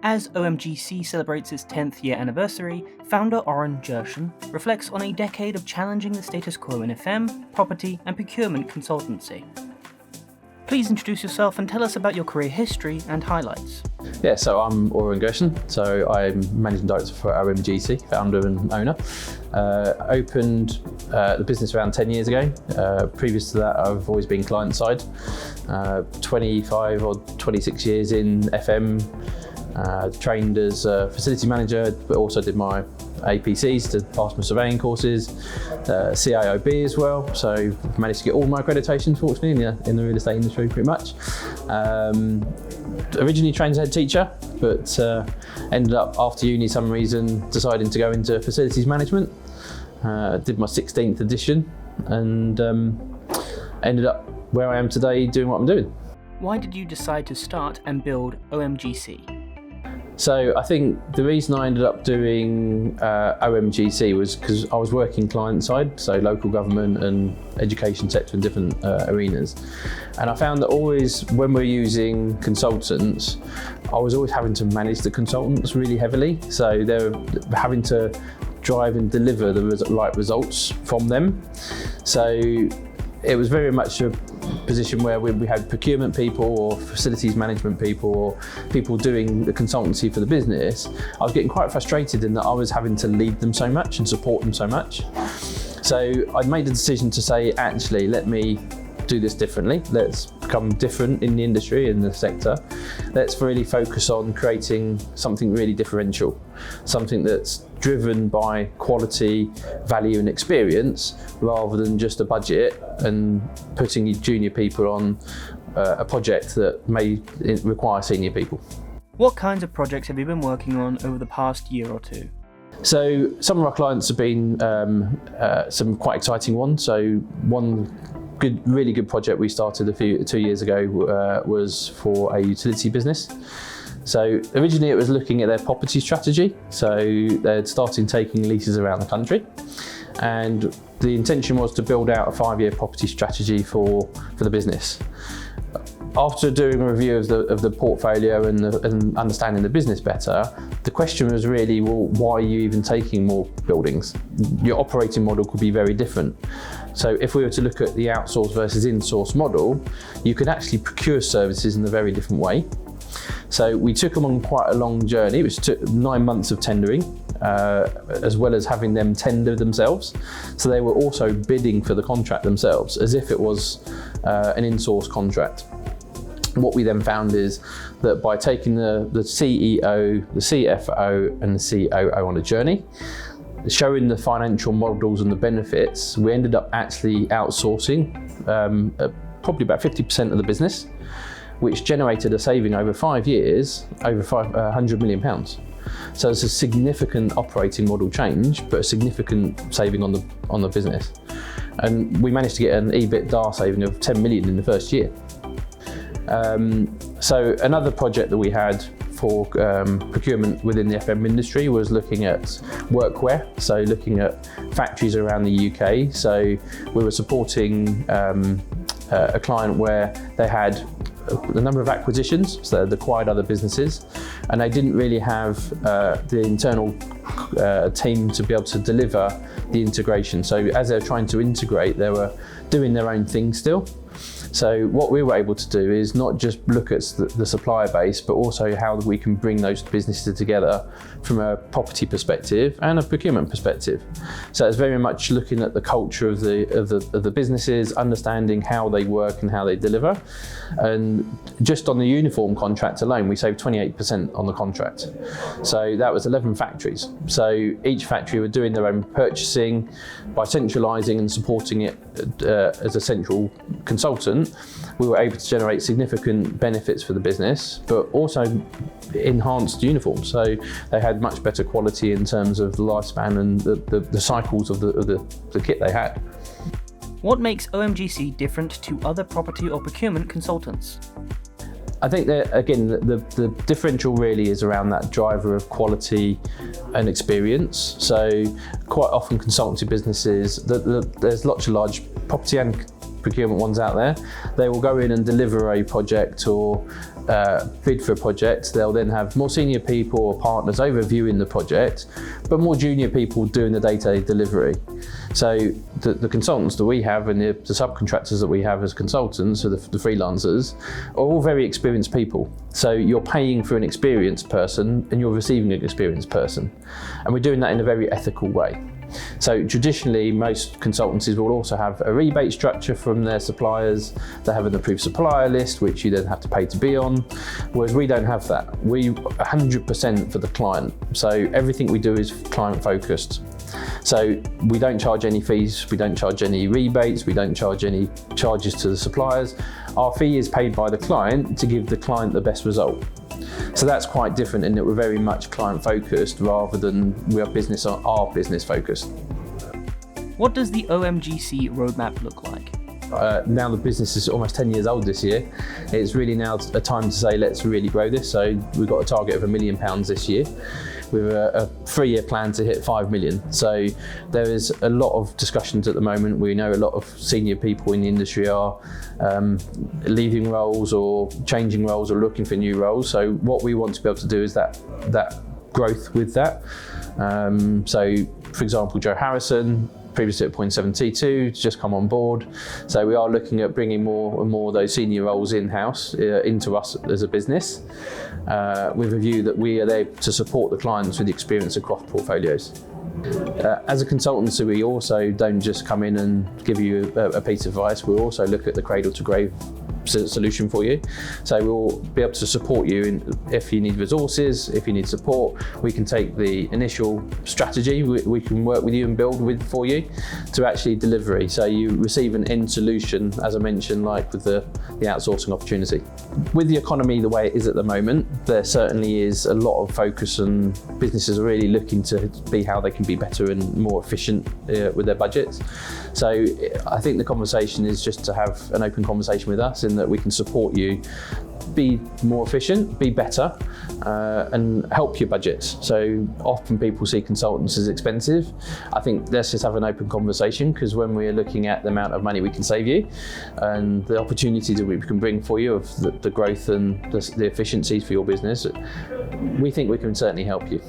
As OMGC celebrates its 10th year anniversary, founder Oren Gershon reflects on a decade of challenging the status quo in FM, property and procurement consultancy. Please introduce yourself and tell us about your career history and highlights. Yeah, so I'm Oren Gershon, so I'm Managing Director for OMGC, founder and owner. Opened the business around 10 years ago. Previous to that, I've always been client side. 25 or 26 years in FM, trained as a facility manager, but also did my APCs to pass my surveying courses, CIOB as well, so managed to get all my accreditations fortunately in the real estate industry pretty much. Originally trained as a head teacher, but ended up after uni some reason deciding to go into facilities management. Did my 16th edition and ended up where I am today doing what I'm doing. Why did you decide to start and build OMGC? So I think the reason I ended up doing OMGC was because I was working client side, so local government and education sector in different arenas. And I found that always when we're using consultants, I was always having to manage the consultants really heavily. So they're having to drive and deliver the right results from them. So it was very much a position where we had procurement people or facilities management people or people doing the consultancy for the business. I was getting quite frustrated in that I was having to lead them so much and support them so much. So I made the decision to say, actually, let me do this differently. Let's become different in the industry, in the sector. Let's really focus on creating something really differential, something that's driven by quality, value and experience, rather than just a budget and putting junior people on a project that may require senior people. What kinds of projects have you been working on over the past year or two? So some of our clients have been some quite exciting ones. So one really good project we started 2 years ago was for a utility business. So originally it was looking at their property strategy. So they're starting taking leases around the country. And the intention was to build out a 5-year property strategy for the business. After doing a review of the portfolio and understanding the business better, the question was really, well, why are you even taking more buildings? Your operating model could be very different. So if we were to look at the outsource versus in-source model, you could actually procure services in a very different way. So we took them on quite a long journey, which took 9 months of tendering, as well as having them tender themselves. So they were also bidding for the contract themselves, as if it was an in-source contract. What we then found is that by taking the CEO, the CFO and the COO on a journey, showing the financial models and the benefits, we ended up actually outsourcing probably about 50% of the business, which generated a saving over 5 years, over £100 million. So it's a significant operating model change, but a significant saving on the business. And we managed to get an EBITDA saving of 10 million in the first year. So another project that we had for procurement within the FM industry was looking at workwear, so looking at factories around the UK. So we were supporting a client where they had a number of acquisitions, so they acquired other businesses, and they didn't really have the internal team to be able to deliver the integration. So as they were trying to integrate, they were doing their own thing still. So what we were able to do is not just look at the supplier base, but also how we can bring those businesses together from a property perspective and a procurement perspective. So it's very much looking at the culture of the businesses, understanding how they work and how they deliver. And just on the uniform contract alone, we saved 28% on the contract. So that was 11 factories. So each factory were doing their own purchasing. By centralising and supporting it as a central consultant, we were able to generate significant benefits for the business, but also enhanced uniforms. So they had much better quality in terms of the lifespan and the cycles of the kit they had. What makes OMGC different to other property or procurement consultants? I think that, again, the differential really is around that driver of quality and experience. So quite often consultancy businesses, there's lots of large property and procurement ones out there. They will go in and deliver a project or bid for a project. They'll then have more senior people or partners overviewing the project, but more junior people doing the day-to-day delivery. So the consultants that we have and the subcontractors that we have as consultants, so the freelancers, are all very experienced people. So you're paying for an experienced person and you're receiving an experienced person. And we're doing that in a very ethical way. So traditionally, most consultancies will also have a rebate structure from their suppliers. They have an approved supplier list, which you then have to pay to be on, whereas we don't have that. We 100% for the client. So everything we do is client focused. So we don't charge any fees, we don't charge any rebates, we don't charge any charges to the suppliers. Our fee is paid by the client to give the client the best result. So that's quite different in that we're very much client focused rather than we are business focused. What does the OMGC roadmap look like? Now the business is almost 10 years old this year. It's really now a time to say let's really grow this. So we've got a target of £1 million this year, with a 3-year plan to hit 5 million. So there is a lot of discussions at the moment. We know a lot of senior people in the industry are leaving roles or changing roles or looking for new roles. So what we want to be able to do is that growth with that. So for example, Joe Harrison, previously at Point 72, just come on board. So we are looking at bringing more and more of those senior roles in-house into us as a business, with a view that we are there to support the clients with experience across portfolios. As a consultancy, we also don't just come in and give you a piece of advice. We'll also look at the cradle to grave solution for you. So we'll be able to support you if you need resources, if you need support. We can take the initial strategy, we can work with you and build for you to actually delivery. So you receive an end solution, as I mentioned, like with the outsourcing opportunity. With the economy the way it is at the moment, there certainly is a lot of focus and businesses are really looking to be how they can be better and more efficient with their budgets. So I think the conversation is just to have an open conversation with us in that we can support you be more efficient, be better, and help your budgets. So often people see consultants as expensive. I think let's just have an open conversation, because when we're looking at the amount of money we can save you and the opportunities that we can bring for you of the growth and the efficiencies for your business, we think we can certainly help you.